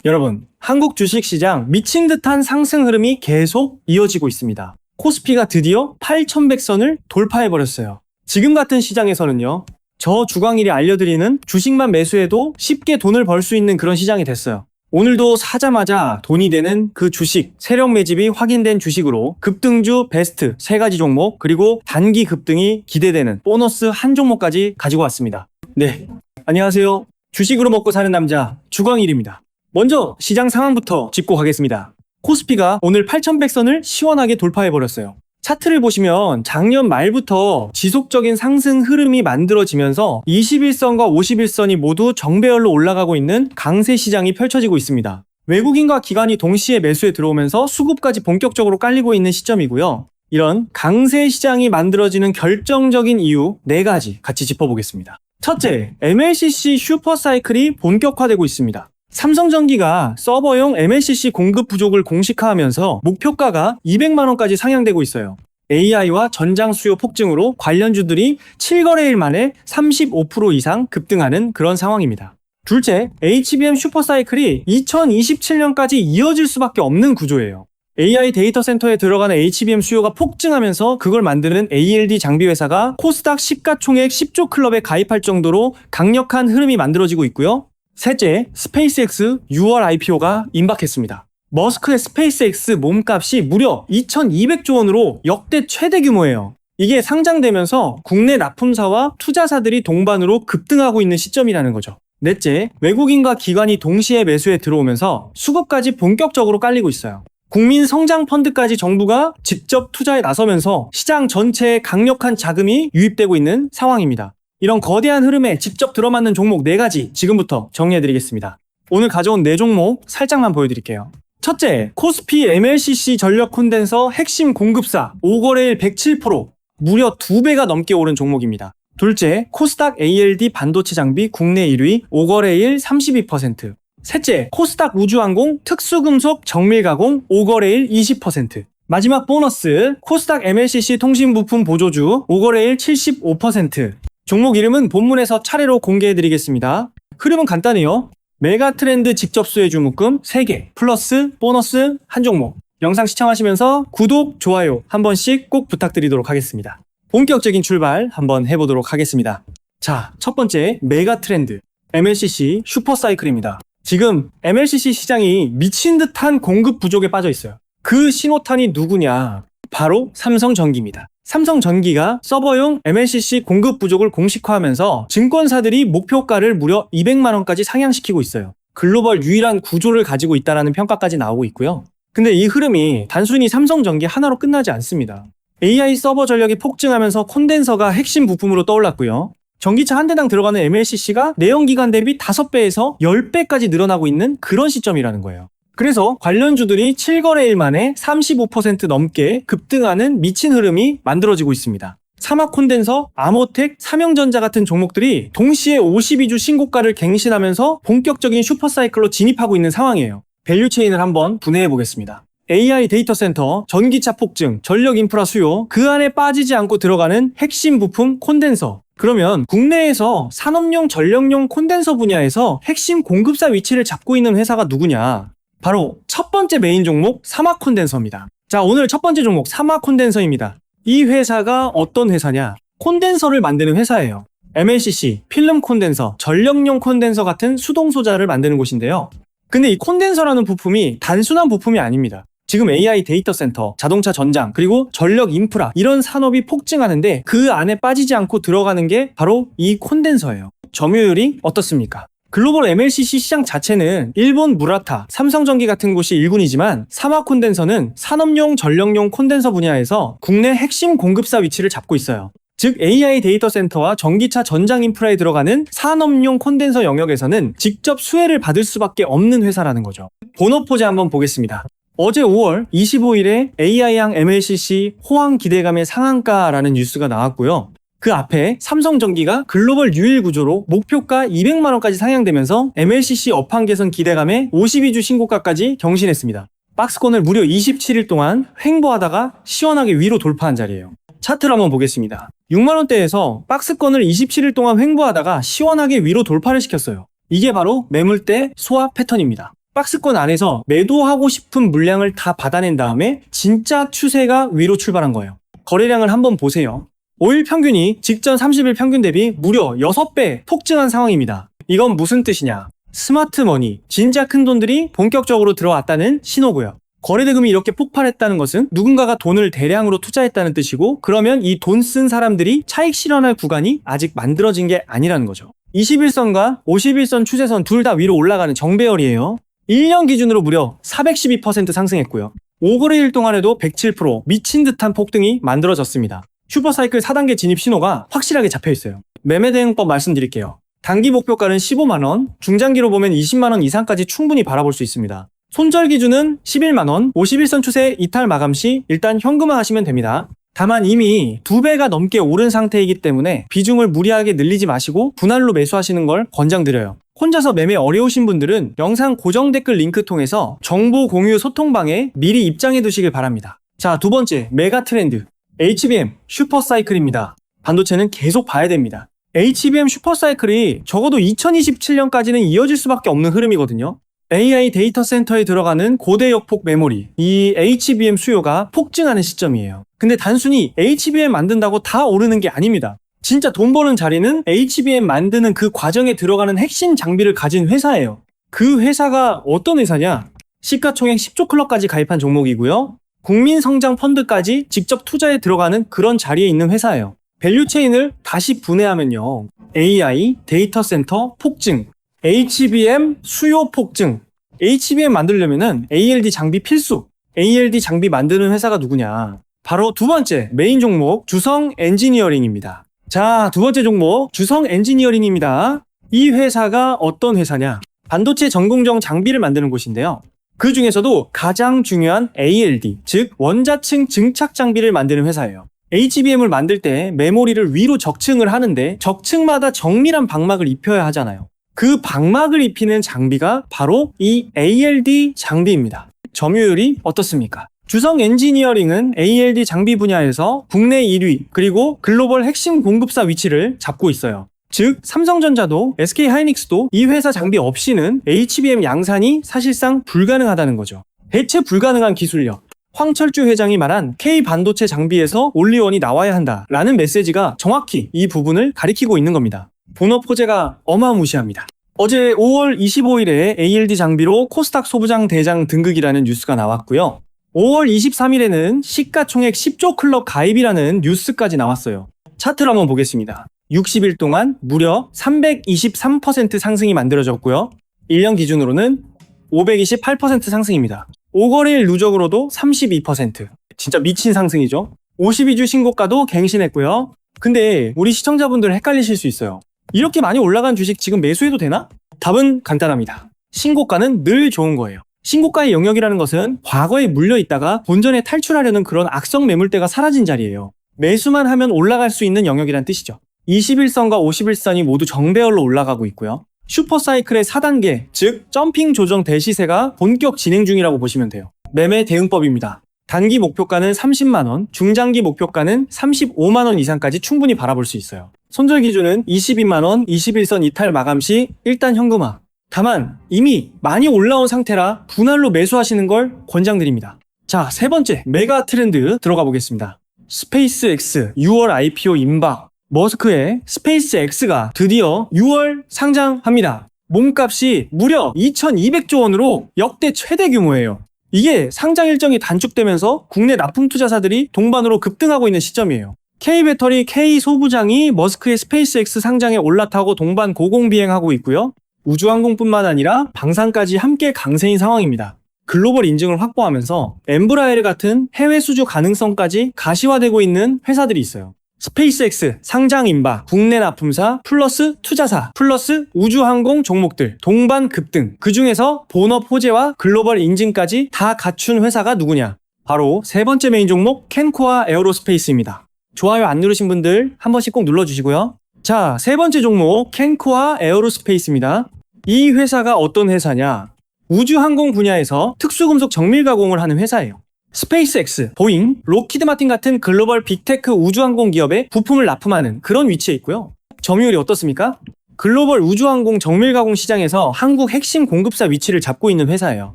여러분, 한국 주식시장 미친 듯한 상승 흐름이 계속 이어지고 있습니다. 코스피가 드디어 8100선을 돌파해버렸어요. 지금 같은 시장에서는요, 저 주광일이 알려드리는 주식만 매수해도 쉽게 돈을 벌 수 있는 그런 시장이 됐어요. 오늘도 사자마자 돈이 되는 그 주식, 세력 매집이 확인된 주식으로 급등주 베스트 3가지 종목, 그리고 단기 급등이 기대되는 보너스 한 종목까지 가지고 왔습니다. 네, 안녕하세요. 주식으로 먹고 사는 남자 주광일입니다. 먼저 시장 상황부터 짚고 가겠습니다. 코스피가 오늘 8100선을 시원하게 돌파해버렸어요. 차트를 보시면 작년 말부터 지속적인 상승 흐름이 만들어지면서 21선과 51선이 모두 정배열로 올라가고 있는 강세 시장이 펼쳐지고 있습니다. 외국인과 기관이 동시에 매수에 들어오면서 수급까지 본격적으로 깔리고 있는 시점이고요. 이런 강세 시장이 만들어지는 결정적인 이유 4가지 같이 짚어보겠습니다. 첫째, MLCC 슈퍼사이클이 본격화되고 있습니다. 삼성전기가 서버용 MLCC 공급 부족을 공식화하면서 목표가가 200만원까지 상향되고 있어요. AI와 전장 수요 폭증으로 관련주들이 7거래일 만에 35% 이상 급등하는 그런 상황입니다. 둘째, HBM 슈퍼사이클이 2027년까지 이어질 수밖에 없는 구조예요. AI 데이터 센터에 들어가는 HBM 수요가 폭증하면서 그걸 만드는 ALD 장비 회사가 코스닥 시가총액 10조 클럽에 가입할 정도로 강력한 흐름이 만들어지고 있고요. 셋째, 스페이스X 6월 IPO가 임박했습니다. 머스크의 스페이스X 몸값이 무려 2200조 원으로 역대 최대 규모예요. 이게 상장되면서 국내 납품사와 투자사들이 동반으로 급등하고 있는 시점이라는 거죠. 넷째, 외국인과 기관이 동시에 매수에 들어오면서 수급까지 본격적으로 깔리고 있어요. 국민 성장 펀드까지 정부가 직접 투자에 나서면서 시장 전체에 강력한 자금이 유입되고 있는 상황입니다. 이런 거대한 흐름에 직접 들어맞는 종목 4가지 지금부터 정리해드리겠습니다. 오늘 가져온 4종목 살짝만 보여드릴게요. 첫째, 코스피 MLCC 전력 콘덴서 핵심 공급사 5거래일 107%, 무려 2배가 넘게 오른 종목입니다. 둘째, 코스닥 ALD 반도체 장비 국내 1위 5거래일 32%. 셋째, 코스닥 우주항공 특수금속 정밀가공 5거래일 20%. 마지막 보너스, 코스닥 MLCC 통신부품 보조주 5거래일 75%. 종목 이름은 본문에서 차례로 공개해드리겠습니다. 흐름은 간단해요. 메가트렌드 직접 수혜주 묶음 3개 플러스 보너스 한 종목. 영상 시청하시면서 구독, 좋아요 한 번씩 꼭 부탁드리도록 하겠습니다. 본격적인 출발 한번 해보도록 하겠습니다. 자, 첫 번째 메가트렌드 MLCC 슈퍼사이클입니다. 지금 MLCC 시장이 미친 듯한 공급 부족에 빠져 있어요. 그 신호탄이 누구냐? 바로 삼성전기입니다. 삼성전기가 서버용 MLCC 공급 부족을 공식화하면서 증권사들이 목표가를 무려 200만원까지 상향시키고 있어요. 글로벌 유일한 구조를 가지고 있다는 평가까지 나오고 있고요. 근데 이 흐름이 단순히 삼성전기 하나로 끝나지 않습니다. AI 서버 전력이 폭증하면서 콘덴서가 핵심 부품으로 떠올랐고요. 전기차 한 대당 들어가는 MLCC가 내연기관 대비 5배에서 10배까지 늘어나고 있는 그런 시점이라는 거예요. 그래서 관련주들이 7거래일 만에 35% 넘게 급등하는 미친 흐름이 만들어지고 있습니다. 사마콘덴서, 아모텍, 삼형전자 같은 종목들이 동시에 52주 신고가를 갱신하면서 본격적인 슈퍼사이클로 진입하고 있는 상황이에요. 밸류체인을 한번 분해해 보겠습니다. AI 데이터 센터, 전기차 폭증, 전력 인프라 수요, 그 안에 빠지지 않고 들어가는 핵심 부품 콘덴서. 그러면 국내에서 산업용 전력용 콘덴서 분야에서 핵심 공급사 위치를 잡고 있는 회사가 누구냐? 바로 첫 번째 메인 종목 사마콘덴서입니다. 자, 오늘 첫 번째 종목 사마콘덴서입니다. 이 회사가 어떤 회사냐? 콘덴서를 만드는 회사예요. MLCC, 필름 콘덴서, 전력용 콘덴서 같은 수동 소자를 만드는 곳인데요. 근데 이 콘덴서라는 부품이 단순한 부품이 아닙니다. 지금 AI 데이터 센터, 자동차 전장, 그리고 전력 인프라 이런 산업이 폭증하는데 그 안에 빠지지 않고 들어가는 게 바로 이 콘덴서예요. 점유율이 어떻습니까? 글로벌 MLCC 시장 자체는 일본 무라타, 삼성전기 같은 곳이 1군이지만 사마콘덴서는 산업용, 전력용 콘덴서 분야에서 국내 핵심 공급사 위치를 잡고 있어요. 즉 AI 데이터 센터와 전기차 전장 인프라에 들어가는 산업용 콘덴서 영역에서는 직접 수혜를 받을 수밖에 없는 회사라는 거죠. 본업포즈 한번 보겠습니다. 어제 5월 25일에 AI양 MLCC 호황 기대감의 상한가라는 뉴스가 나왔고요. 그 앞에 삼성전기가 글로벌 유일 구조로 목표가 200만원까지 상향되면서 MLCC 업황 개선 기대감에 52주 신고가까지 경신했습니다. 박스권을 무려 27일 동안 횡보하다가 시원하게 위로 돌파한 자리예요. 차트를 한번 보겠습니다. 6만원대에서 박스권을 27일 동안 횡보하다가 시원하게 위로 돌파를 시켰어요. 이게 바로 매물대 소화 패턴입니다. 박스권 안에서 매도하고 싶은 물량을 다 받아낸 다음에 진짜 추세가 위로 출발한 거예요. 거래량을 한번 보세요. 5일 평균이 직전 30일 평균 대비 무려 6배 폭증한 상황입니다. 이건 무슨 뜻이냐? 스마트 머니, 진짜 큰 돈들이 본격적으로 들어왔다는 신호고요. 거래대금이 이렇게 폭발했다는 것은 누군가가 돈을 대량으로 투자했다는 뜻이고, 그러면 이 돈 쓴 사람들이 차익 실현할 구간이 아직 만들어진 게 아니라는 거죠. 21선과 51선 추세선 둘 다 위로 올라가는 정배열이에요. 1년 기준으로 무려 412% 상승했고요. 5거래일 동안에도 107% 미친 듯한 폭등이 만들어졌습니다. 슈퍼사이클 4단계 진입 신호가 확실하게 잡혀있어요. 매매 대응법 말씀드릴게요. 단기 목표가는 15만원, 중장기로 보면 20만원 이상까지 충분히 바라볼 수 있습니다. 손절 기준은 11만원, 51선 추세 이탈 마감 시 일단 현금화 하시면 됩니다. 다만 이미 2배가 넘게 오른 상태이기 때문에 비중을 무리하게 늘리지 마시고 분할로 매수하시는 걸 권장드려요. 혼자서 매매 어려우신 분들은 영상 고정 댓글 링크 통해서 정보 공유 소통방에 미리 입장해 두시길 바랍니다. 자, 두 번째 메가 트렌드 HBM 슈퍼사이클입니다. 반도체는 계속 봐야 됩니다. HBM 슈퍼사이클이 적어도 2027년까지는 이어질 수밖에 없는 흐름이거든요. AI 데이터 센터에 들어가는 고대 역폭 메모리, 이 HBM 수요가 폭증하는 시점이에요. 근데 단순히 HBM 만든다고 다 오르는 게 아닙니다. 진짜 돈 버는 자리는 HBM 만드는 그 과정에 들어가는 핵심 장비를 가진 회사예요. 그 회사가 어떤 회사냐? 시가총액 10조 클럽까지 가입한 종목이고요. 국민성장 펀드까지 직접 투자에 들어가는 그런 자리에 있는 회사예요. 밸류체인을 다시 분해하면요. AI, 데이터 센터, 폭증, HBM 수요 폭증. HBM 만들려면은 ALD 장비 필수. ALD 장비 만드는 회사가 누구냐? 바로 두 번째 메인 종목 주성 엔지니어링입니다. 자, 두 번째 종목 주성 엔지니어링입니다. 이 회사가 어떤 회사냐? 반도체 전공정 장비를 만드는 곳인데요. 그 중에서도 가장 중요한 ALD, 즉 원자층 증착 장비를 만드는 회사예요. HBM을 만들 때 메모리를 위로 적층을 하는데 적층마다 정밀한 방막을 입혀야 하잖아요. 그 방막을 입히는 장비가 바로 이 ALD 장비입니다. 점유율이 어떻습니까? 주성 엔지니어링은 ALD 장비 분야에서 국내 1위 그리고 글로벌 핵심 공급사 위치를 잡고 있어요. 즉 삼성전자도 SK하이닉스도 이 회사 장비 없이는 HBM 양산이 사실상 불가능하다는 거죠. 대체 불가능한 기술력. 황철주 회장이 말한 K반도체 장비에서 올리원이 나와야 한다라는 메시지가 정확히 이 부분을 가리키고 있는 겁니다. 본업 호재가 어마무시합니다. 어제 5월 25일에 ALD 장비로 코스닥 소부장 대장 등극이라는 뉴스가 나왔고요. 5월 23일에는 시가총액 10조 클럽 가입이라는 뉴스까지 나왔어요. 차트를 한번 보겠습니다. 60일 동안 무려 323% 상승이 만들어졌고요. 1년 기준으로는 528% 상승입니다. 5거래일 누적으로도 32%. 진짜 미친 상승이죠. 52주 신고가도 갱신했고요. 근데 우리 시청자분들 헷갈리실 수 있어요. 이렇게 많이 올라간 주식 지금 매수해도 되나? 답은 간단합니다. 신고가는 늘 좋은 거예요. 신고가의 영역이라는 것은 과거에 물려있다가 본전에 탈출하려는 그런 악성 매물대가 사라진 자리예요. 매수만 하면 올라갈 수 있는 영역이란 뜻이죠. 21선과 51선이 모두 정배열로 올라가고 있고요. 슈퍼사이클의 4단계, 즉 점핑 조정 대시세가 본격 진행 중이라고 보시면 돼요. 매매 대응법입니다. 단기 목표가는 30만원, 중장기 목표가는 35만원 이상까지 충분히 바라볼 수 있어요. 손절 기준은 22만원, 21선 이탈 마감 시 일단 현금화. 다만 이미 많이 올라온 상태라 분할로 매수하시는 걸 권장드립니다. 자, 세 번째 메가 트렌드 들어가 보겠습니다. 스페이스X 6월 IPO 임박. 머스크의 스페이스X가 드디어 6월 상장합니다. 몸값이 무려 2200조 원으로 역대 최대 규모예요. 이게 상장 일정이 단축되면서 국내 납품 투자사들이 동반으로 급등하고 있는 시점이에요. K배터리 K소부장이 머스크의 스페이스X 상장에 올라타고 동반 고공비행하고 있고요. 우주항공뿐만 아니라 방산까지 함께 강세인 상황입니다. 글로벌 인증을 확보하면서 엠브라에르 같은 해외 수주 가능성까지 가시화되고 있는 회사들이 있어요. 스페이스X 상장 임박, 국내 납품사 플러스 투자사 플러스 우주항공 종목들 동반 급등. 그 중에서 본업 호재와 글로벌 인증까지 다 갖춘 회사가 누구냐? 바로 세 번째 메인 종목 캔코아 에어로스페이스입니다. 좋아요 안 누르신 분들 한 번씩 꼭 눌러주시고요. 자, 세 번째 종목 캔코아 에어로스페이스입니다. 이 회사가 어떤 회사냐? 우주항공 분야에서 특수금속 정밀 가공을 하는 회사예요. 스페이스X, 보잉, 로키드 마틴 같은 글로벌 빅테크 우주항공 기업에 부품을 납품하는 그런 위치에 있고요. 점유율이 어떻습니까? 글로벌 우주항공 정밀가공 시장에서 한국 핵심 공급사 위치를 잡고 있는 회사예요.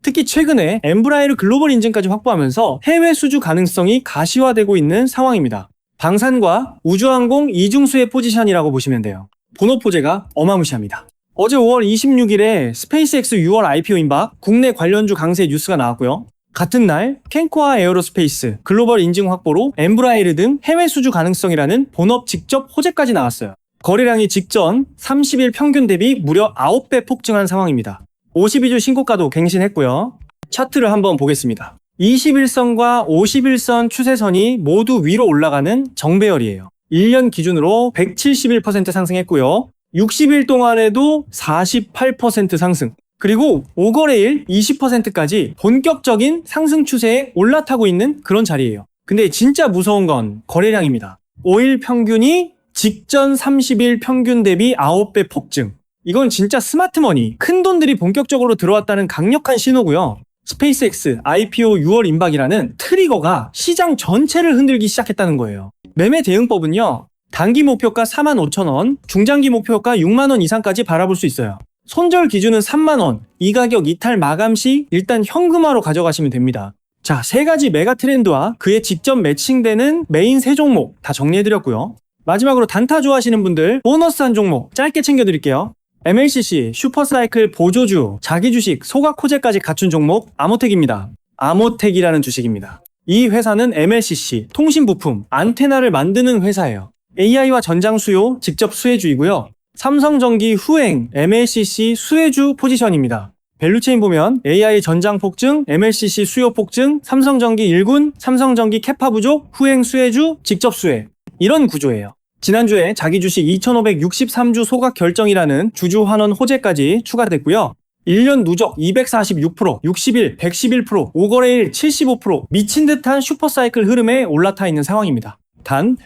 특히 최근에 엠브라이르 글로벌 인증까지 확보하면서 해외 수주 가능성이 가시화되고 있는 상황입니다. 방산과 우주항공 이중수의 포지션이라고 보시면 돼요. 본업포재가 어마무시합니다. 어제 5월 26일에 스페이스X 6월 IPO 임박, 국내 관련주 강세 뉴스가 나왔고요. 같은 날 캔코아 에어로스페이스 글로벌 인증 확보로 엠브라이르 등 해외 수주 가능성이라는 본업 직접 호재까지 나왔어요. 거래량이 직전 30일 평균 대비 무려 9배 폭증한 상황입니다. 52주 신고가도 갱신했고요. 차트를 한번 보겠습니다. 21선과 51선 추세선이 모두 위로 올라가는 정배열이에요. 1년 기준으로 171% 상승했고요. 60일 동안에도 48% 상승. 그리고 5거래일 20%까지 본격적인 상승 추세에 올라타고 있는 그런 자리예요. 근데 진짜 무서운 건 거래량입니다. 5일 평균이 직전 30일 평균 대비 9배 폭증. 이건 진짜 스마트머니, 큰 돈들이 본격적으로 들어왔다는 강력한 신호고요. 스페이스X IPO 6월 임박이라는 트리거가 시장 전체를 흔들기 시작했다는 거예요. 매매 대응법은요. 단기 목표가 45,000원, 중장기 목표가 6만원 이상까지 바라볼 수 있어요. 손절 기준은 3만원, 이 가격 이탈 마감 시 일단 현금화로 가져가시면 됩니다. 자, 3가지 메가 트렌드와 그에 직접 매칭되는 메인 3종목 다 정리해드렸고요. 마지막으로 단타 좋아하시는 분들 보너스 한 종목 짧게 챙겨드릴게요. MLCC, 슈퍼사이클 보조주, 자기 주식, 소각 호재까지 갖춘 종목 아모텍입니다. 아모텍이라는 주식입니다. 이 회사는 MLCC, 통신부품, 안테나를 만드는 회사예요. AI와 전장 수요, 직접 수혜주이고요. 삼성전기 후행, MLCC 수혜주 포지션입니다. 밸류체인 보면 AI 전장 폭증, MLCC 수요 폭증, 삼성전기 일군, 삼성전기 캐파 부족, 후행 수혜주, 직접 수혜. 이런 구조예요. 지난주에 자기 주식 2563주 소각 결정이라는 주주 환원 호재까지 추가됐고요. 1년 누적 246%, 60일 111%, 5거래일 75% 미친 듯한 슈퍼사이클 흐름에 올라타 있는 상황입니다.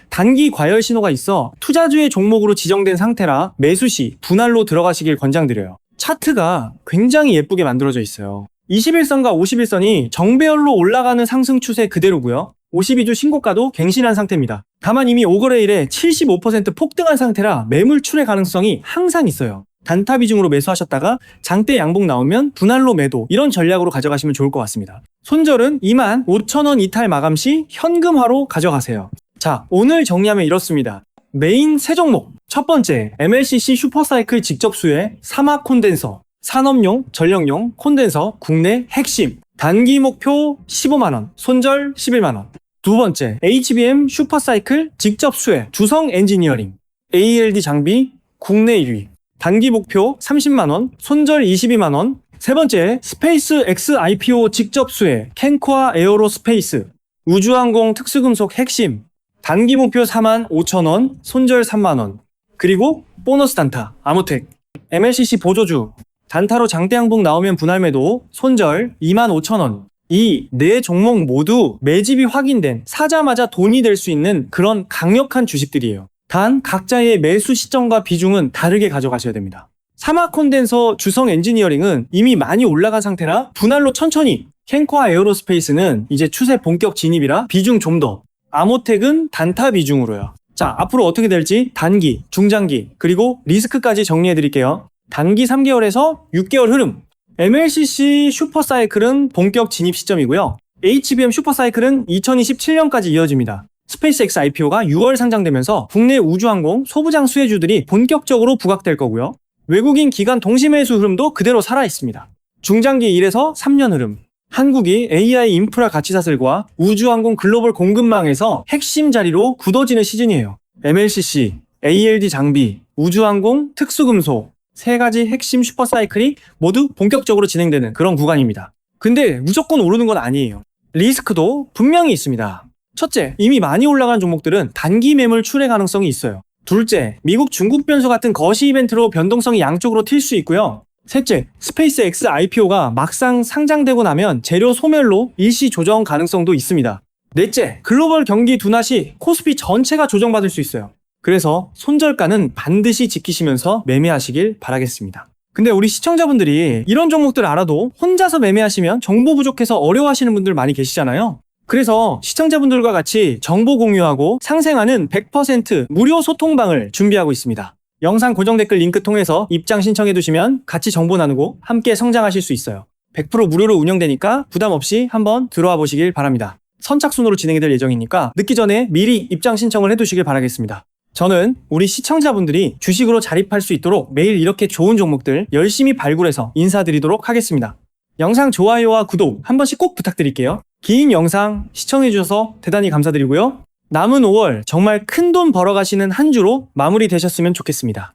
단기 과열 신호가 있어 투자주의 종목으로 지정된 상태라 매수 시 분할로 들어가시길 권장드려요. 차트가 굉장히 예쁘게 만들어져 있어요. 21선과 51선이 정배열로 올라가는 상승 추세 그대로고요. 52주 신고가도 갱신한 상태입니다. 다만 이미 5거래일에 75% 폭등한 상태라 매물 출회 가능성이 항상 있어요. 단타 비중으로 매수하셨다가 장대 양봉 나오면 분할로 매도, 이런 전략으로 가져가시면 좋을 것 같습니다. 손절은 25,000원 이탈 마감 시 현금화로 가져가세요. 자, 오늘 정리하면 이렇습니다. 메인 3종목. 첫 번째, MLCC 슈퍼사이클 직접 수혜, 사막 콘덴서, 산업용, 전력용 콘덴서 국내 핵심. 단기 목표 15만원, 손절 11만원. 두 번째, HBM 슈퍼사이클 직접 수혜, 주성 엔지니어링, ALD 장비 국내 1위. 단기 목표 30만원, 손절 22만원. 세 번째, 스페이스 X IPO 직접 수혜, 캔코아 에어로스페이스, 우주항공 특수금속 핵심. 단기 목표 45,000원, 손절 3만원. 그리고 보너스 단타, 아모텍, MLCC 보조주. 단타로 장대 양봉 나오면 분할 매도, 손절 25,000원. 이 4종목 모두 매집이 확인된, 사자마자 돈이 될 수 있는 그런 강력한 주식들이에요. 단 각자의 매수 시점과 비중은 다르게 가져가셔야 됩니다. 사막 콘덴서 주성 엔지니어링은 이미 많이 올라간 상태라 분할로 천천히. 캔코아 에어로스페이스는 이제 추세 본격 진입이라 비중 좀 더. 아모텍은 단타 비중으로요. 자, 앞으로 어떻게 될지 단기, 중장기, 그리고 리스크까지 정리해 드릴게요. 단기 3개월에서 6개월 흐름. MLCC 슈퍼사이클은 본격 진입 시점이고요. HBM 슈퍼사이클은 2027년까지 이어집니다. 스페이스X IPO가 6월 상장되면서 국내 우주항공 소부장 수혜주들이 본격적으로 부각될 거고요. 외국인 기관 동시 매수 흐름도 그대로 살아있습니다. 중장기 1에서 3년 흐름. 한국이 AI 인프라 가치사슬과 우주항공 글로벌 공급망에서 핵심 자리로 굳어지는 시즌이에요. MLCC, ALD 장비, 우주항공, 특수금속 3가지 핵심 슈퍼사이클이 모두 본격적으로 진행되는 그런 구간입니다. 근데 무조건 오르는 건 아니에요. 리스크도 분명히 있습니다. 첫째, 이미 많이 올라간 종목들은 단기 매물 출회 가능성이 있어요. 둘째, 미국 중국 변수 같은 거시 이벤트로 변동성이 양쪽으로 튈 수 있고요. 셋째, 스페이스X IPO가 막상 상장되고 나면 재료 소멸로 일시 조정 가능성도 있습니다. 넷째, 글로벌 경기 둔화 시 코스피 전체가 조정받을 수 있어요. 그래서 손절가는 반드시 지키시면서 매매하시길 바라겠습니다. 근데 우리 시청자분들이 이런 종목들 알아도 혼자서 매매하시면 정보 부족해서 어려워하시는 분들 많이 계시잖아요. 그래서 시청자분들과 같이 정보 공유하고 상생하는 100% 무료 소통방을 준비하고 있습니다. 영상 고정 댓글 링크 통해서 입장 신청해 두시면 같이 정보 나누고 함께 성장하실 수 있어요. 100% 무료로 운영되니까 부담 없이 한번 들어와 보시길 바랍니다. 선착순으로 진행이 될 예정이니까 늦기 전에 미리 입장 신청을 해두시길 바라겠습니다. 저는 우리 시청자분들이 주식으로 자립할 수 있도록 매일 이렇게 좋은 종목들 열심히 발굴해서 인사드리도록 하겠습니다. 영상 좋아요와 구독 한 번씩 꼭 부탁드릴게요. 긴 영상 시청해주셔서 대단히 감사드리고요. 남은 5월 정말 큰돈 벌어가시는 한 주로 마무리되셨으면 좋겠습니다.